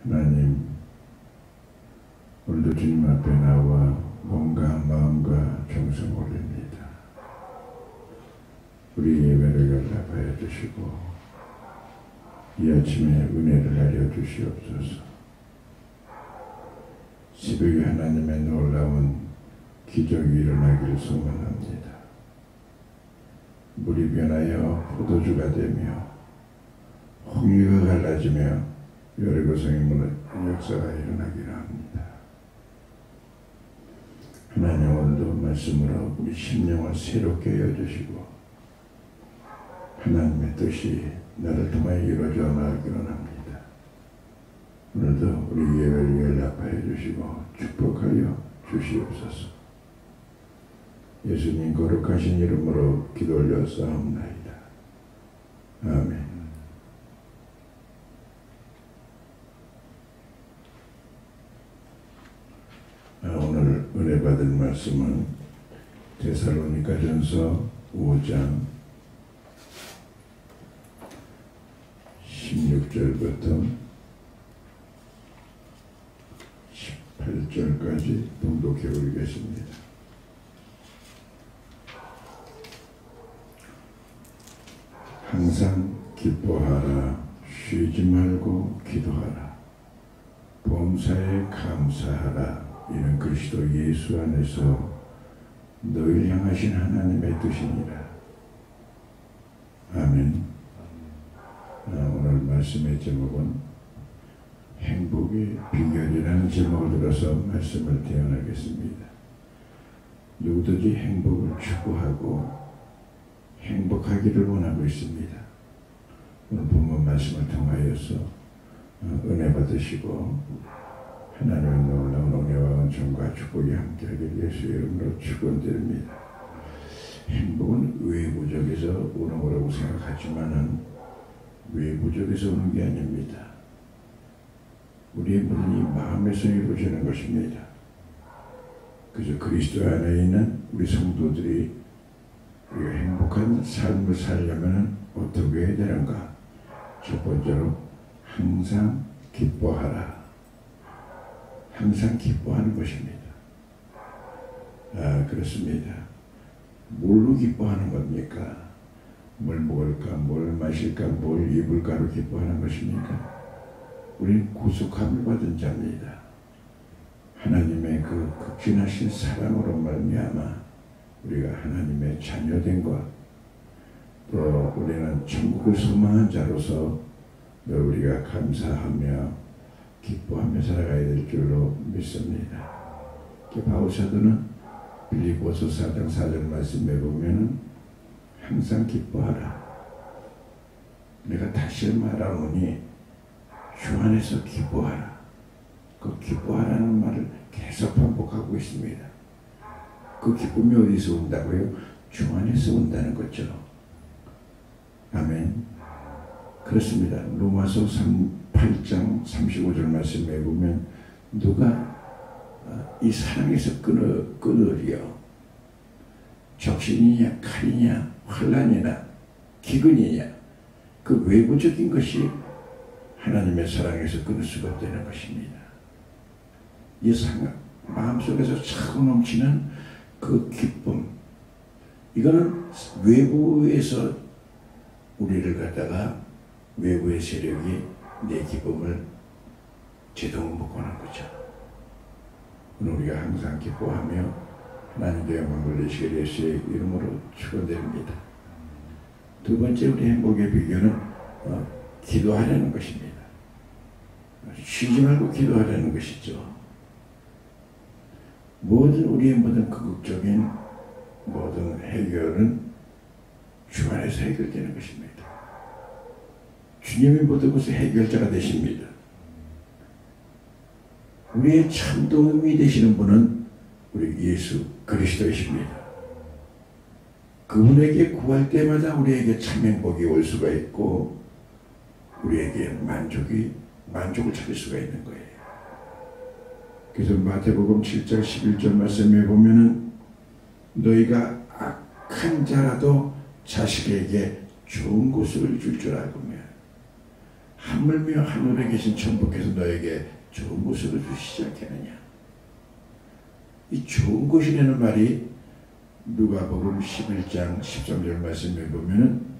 하나님, 오늘도 주님 앞에 나와 몸과 마음과 정성 올립니다. 우리 예배를 연락하여 주시고 이 아침에 은혜를 하여 주시옵소서. 새벽에 하나님의 놀라운 기적이 일어나기를 소망합니다. 물이 변하여 포도주가 되며 홍유가 갈라지며 여리고성의 문은 역사가 일어나기를 합니다. 하나님, 오늘도 말씀으로 우리 심령을 새롭게 여주시고 하나님의 뜻이 나를 통하여 이루어져 나가기를 합니다. 오늘도 우리 예배를 연락하여 주시고 축복하여 주시옵소서. 예수님 거룩하신 이름으로 기도 올렸사옵나이다. 아멘. 오늘 은혜 받을 말씀은 데살로니가전서 5장 16절부터 18절까지 봉독해 올리겠습니다. 항상 기뻐하라. 쉬지 말고 기도하라. 범사에 감사하라. 이는 그리스도 예수 안에서 너희를 향하신 하나님의 뜻이니라. 아멘. 오늘 말씀의 제목은 행복의 비결이라는 제목을 들어서 말씀을 대언하겠습니다. 누구든지 행복을 추구하고 행복하기를 원하고 있습니다. 오늘 본문 말씀을 통하여서 은혜 받으시고 하나님의 놀라운 은혜와 은총과 축복이 함께하길 예수의 이름으로 축원드립니다. 행복은 외부적에서 오는 거라고 생각하지만은 외부적에서 오는 게 아닙니다. 우리의 모든 이 마음에서 이루어지는 것입니다. 그래서 그리스도 안에 있는 우리 성도들이 우리가 행복한 삶을 살려면 어떻게 해야 되는가? 첫 번째로 항상 기뻐하라. 항상 기뻐하는 것입니다. 그렇습니다. 뭘로 기뻐하는 겁니까? 뭘 먹을까, 뭘 마실까, 뭘 입을까로 기뻐하는 것입니까? 우리는 구속함을 받은 자입니다. 하나님의 그 극진하신 사랑으로 말미암아 우리가 하나님의 자녀된 것, 또 우리는 천국을 소망한 자로서 우리가 감사하며 기뻐하며 살아가야 될 줄로 믿습니다. 바울사도는 빌립보서 4장 4절 말씀에 보면은 항상 기뻐하라. 내가 다시 말하오니 주 안에서 기뻐하라. 그 기뻐하라는 말을 계속 반복하고 있습니다. 그 기쁨이 어디서 온다고요? 주 안에서 온다는 거죠. 아멘. 그렇습니다. 로마서 8장 35절 말씀에 보면 누가 이 사랑에서 끊으리요? 적신이냐 칼이냐 환난이나 기근이냐, 그 외부적인 것이 하나님의 사랑에서 끊을 수가 없다는 것입니다. 이 마음속에서 차고 넘치는 그 기쁨, 이거는 외부에서 우리를 갖다가 외부의 세력이 내 기쁨을 제동 먹고는 거죠. 우리가 항상 기뻐하며 하나님의 영광을 내시게 예수의 이름으로 축원드립니다. 두 번째 우리 행복의 비결은 기도하려는 것입니다. 쉬지 말고 기도하려는 것이죠. 우리의 모든 궁극적인 모든 해결은 주 안에서 해결되는 것입니다. 주님이 모든 것의 해결자가 되십니다. 우리의 참 도움이 되시는 분은 우리 예수 그리스도이십니다. 그분에게 구할 때마다 우리에게 참 행복이 올 수가 있고 우리에게 만족을 찾을 수가 있는 거예요. 그래서 마태복음 7장 11절 말씀에 보면은 너희가 악한 자라도 자식에게 좋은 것을 줄 알고며 한 하물며 하늘에 계신 천부께서 너에게 좋은 곳으로 주시지 않겠느냐. 이 좋은 곳이라는 말이 누가복음 11장 13절 말씀에 보면은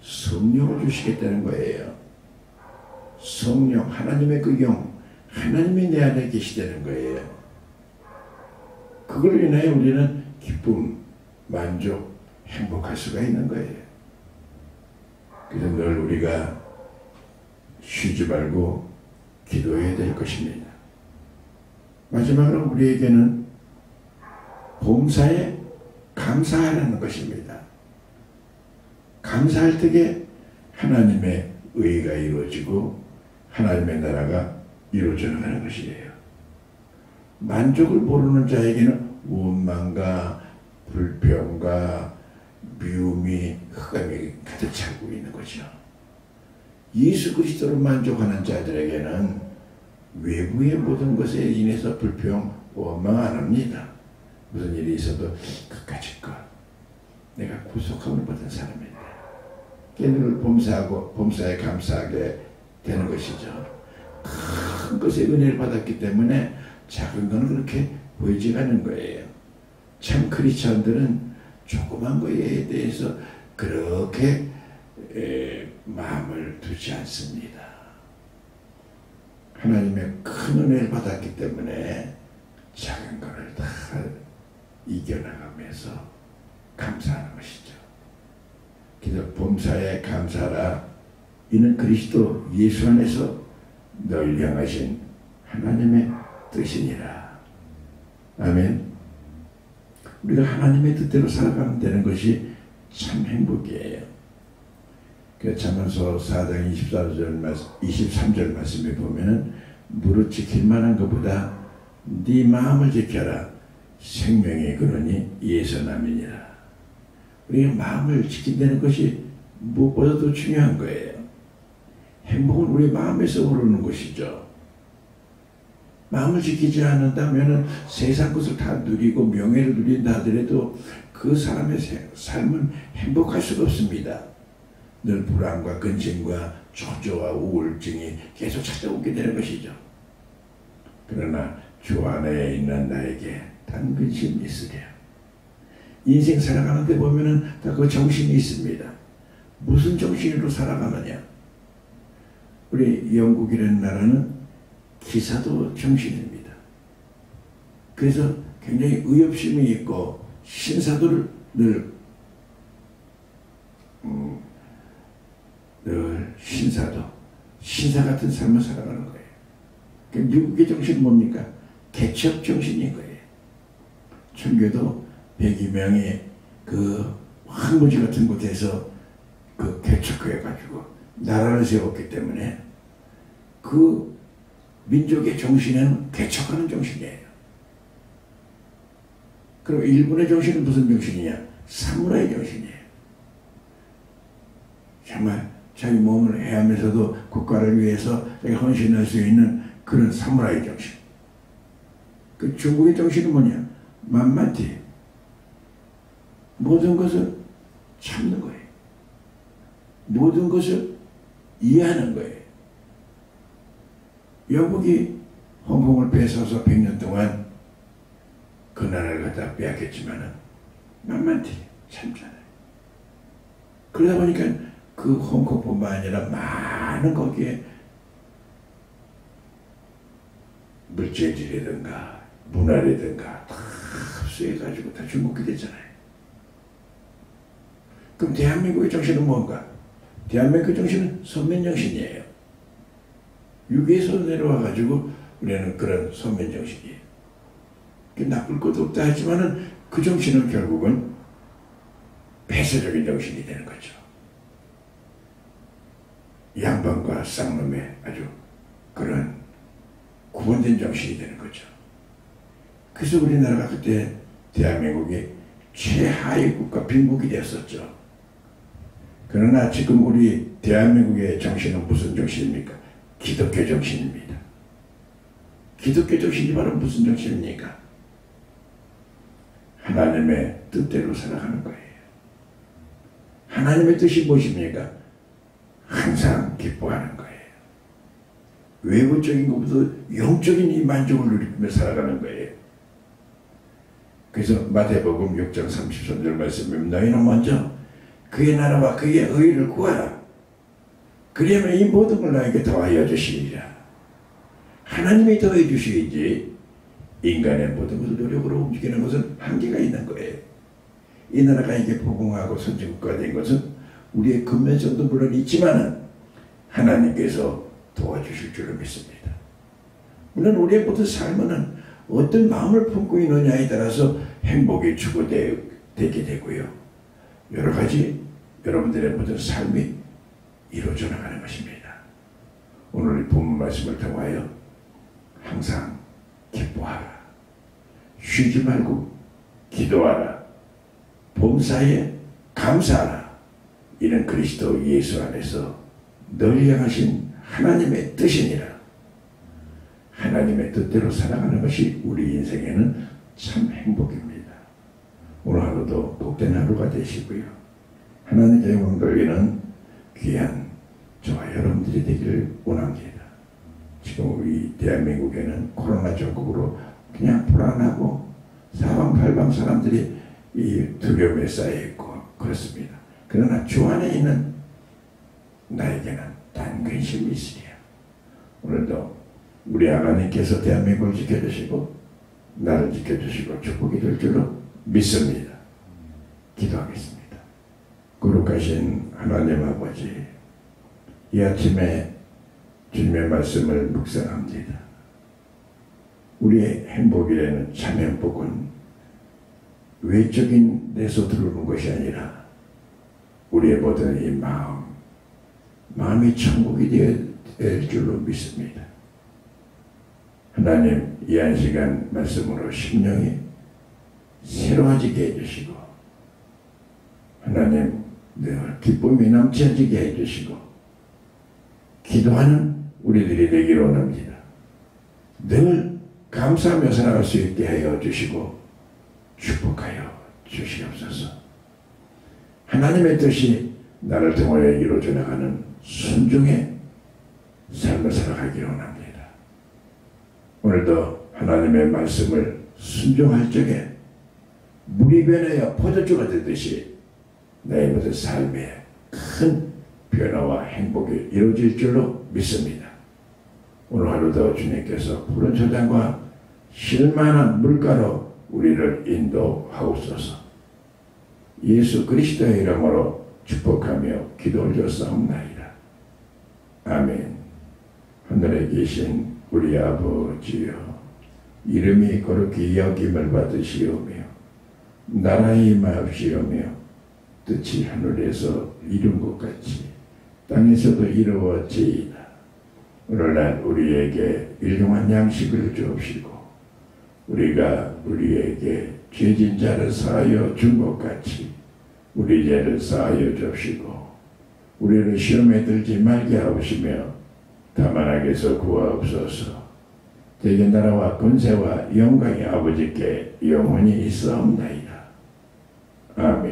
성령을 주시겠다는 거예요. 성령, 하나님의 그 영, 하나님이 내 안에 계시다는 거예요. 그걸 인하여 우리는 기쁨, 만족, 행복할 수가 있는 거예요. 그래서 늘 우리가 쉬지 말고 기도해야 될 것입니다. 마지막으로 우리에게는 봉사에 감사하라는 것입니다. 감사할 때에 하나님의 의가 이루어지고 하나님의 나라가 이루어져 나가는 것이에요. 만족을 모르는 자에게는 원망과 불평과 미움이 흑암이 가득 차고 있는 거죠. 예수 그리스도로 만족하는 자들에게는 외부의 모든 것에 인해서 불평, 원망 안 합니다. 무슨 일이 있어도 그까짓 것 내가 구속함을 받은 사람인데 늘 범사에 감사하게 되는 것이죠. 큰 것에 은혜를 받았기 때문에 작은 건 그렇게 보이지 않는 거예요. 참 크리스천들은 조그만 거에 대해서 그렇게 마음을 두지 않습니다. 하나님의 큰 은혜를 받았기 때문에 작은 것을 다 이겨나가면서 감사하는 것이죠. 그래서 범사에 감사하라. 이는 그리스도 예수 안에서 널 향하신 하나님의 뜻이니라. 아멘. 우리가 하나님의 뜻대로 살아가면 되는 것이 참 행복이에요. 그 잠언서 4장 23절 말씀에 보면은 무릇 지킬 만한 것보다 네 마음을 지켜라. 생명의 근원이 예선함이니라. 우리가 마음을 지킨다는 것이 무엇보다도 중요한 거예요. 행복은 우리 마음에서 오르는 것이죠. 마음을 지키지 않는다면 세상 것을 다 누리고 명예를 누린다 하더라도 그 사람의 삶은 행복할 수가 없습니다. 늘 불안과 근심과 초조와 우울증이 계속 찾아오게 되는 것이죠. 그러나 주 안에 있는 나에게 단 근심이 있으랴. 인생 살아가는데 보면은 다 그 정신이 있습니다. 무슨 정신으로 살아가느냐? 우리 영국이라는 나라는 기사도 정신입니다. 그래서 굉장히 의협심이 있고 신사도를 늘 신사 같은 삶을 살아가는 거예요. 그러니까 미국의 정신은 뭡니까? 개척 정신인 거예요. 천교도 102명의 그 황무지 같은 곳에서 그 개척해가지고 나라를 세웠기 때문에 그 민족의 정신은 개척하는 정신이에요. 그럼 일본의 정신은 무슨 정신이냐? 사무라이 정신이에요. 정말 자기 몸을 해하면서도 국가를 위해서 헌신할 수 있는 그런 사무라이 정신. 그 중국의 정신은 뭐냐? 만만티. 모든 것을 참는 거예요. 모든 것을 이해하는 거예요. 영국이 홍콩을 뺏어서 100년 동안 그 나라를 갖다 빼앗겼지만은 만만티 참잖아요. 그러다 보니까 그 홍콩뿐만 아니라 많은 거기에 물질이라든가 문화라든가 다 흡수해가지고 다 중국이 됐잖아요. 그럼 대한민국의 정신은 뭔가? 대한민국의 정신은 선민정신이에요. 유교에서 내려와가지고 우리는 그런 선민정신이에요. 나쁠 것도 없다 하지만은 그 정신은 결국은 폐쇄적인 정신이 되는 거죠. 양반과 쌍놈의 아주 그런 구분된 정신이 되는 거죠. 그래서 우리나라가 그때 대한민국이 최하위 국가 빈국이 되었었죠. 그러나 지금 우리 대한민국의 정신은 무슨 정신입니까? 기독교 정신입니다. 기독교 정신이 바로 무슨 정신입니까? 하나님의 뜻대로 살아가는 거예요. 하나님의 뜻이 무엇입니까? 항상 기뻐하는 거예요. 외부적인 것보다 영적인 이 만족을 누리며 살아가는 거예요. 그래서 마태복음 6장 33절 말씀입니다. 너희는 먼저 그의 나라와 그의 의를 구하라. 그러면 이 모든 걸 너에게 더하여 주시리라. 하나님이 더해 주시지 인간의 모든 것을 노력으로 움직이는 것은 한계가 있는 거예요. 이 나라가 이게 포공하고 선진국가 된 것은 우리의 근면성도 물론 있지만 하나님께서 도와주실 줄을 믿습니다. 물론 우리의 모든 삶은 어떤 마음을 품고 있느냐에 따라서 행복이 추구되게 되고요. 여러 가지 여러분들의 모든 삶이 이루어져 나가는 것입니다. 오늘 이 본문 말씀을 통하여 항상 기뻐하라. 쉬지 말고 기도하라. 범사에 감사하라. 이는 그리스도 예수 안에서 널 향하신 하나님의 뜻이니라. 하나님의 뜻대로 살아가는 것이 우리 인생에는 참 행복입니다. 오늘 하루도 복된 하루가 되시고요. 하나님의 영광 돌리는 귀한 저와 여러분들이 되기를 원합니다. 지금 우리 대한민국에는 코로나 전국으로 그냥 불안하고 사방팔방 사람들이 이 두려움에 쌓여있고 그렇습니다. 그러나 주 안에 있는 나에게는 단 근심이 있으리야. 오늘도 우리 하나님께서 대한민국을 지켜주시고 나를 지켜주시고 축복이 될 줄로 믿습니다. 기도하겠습니다. 거룩하신 하나님 아버지, 이 아침에 주님의 말씀을 묵상합니다. 우리의 행복이라는 참 행복은 외적인 데서 들어오는 것이 아니라 우리의 모든 이 마음이 천국이 될 줄로 믿습니다. 하나님, 이 한 시간 말씀으로 심령이 새로워지게 해주시고 하나님 늘 기쁨이 넘쳐지게 해주시고 기도하는 우리들이 되기를 원합니다. 늘 감사하며 살아갈 수 있게 하여 주시고 축복하여 주시옵소서. 하나님의 뜻이 나를 통하여 이루어져 나가는 순종의 삶을 살아가기를 원합니다. 오늘도 하나님의 말씀을 순종할 적에 물이 변하여 포도주가 되듯이 내 모든 삶에 큰 변화와 행복이 이루어질 줄로 믿습니다. 오늘 하루도 주님께서 푸른 초장과 실만한 물가로 우리를 인도하옵소서. 예수 그리스도의 이름으로 축복하며 기도 올렸사옵나이다. 아멘. 하늘에 계신 우리 아버지여, 이름이 거룩히 여김을 받으시오며 나라의 임하옵시오며 뜻이 하늘에서 이룬 것 같이 땅에서도 이루어지이다. 오늘날 우리에게 일용할 양식을 주옵시고 우리가 우리에게 죄진 자를 사하여 준 것 같이 우리 죄를 사하여 주옵시고 우리를 시험에 들지 말게 하옵시며 다만 악에서 구하옵소서. 대개 나라와 권세와 영광이 아버지께 영원히 있사옵나이다. 아멘.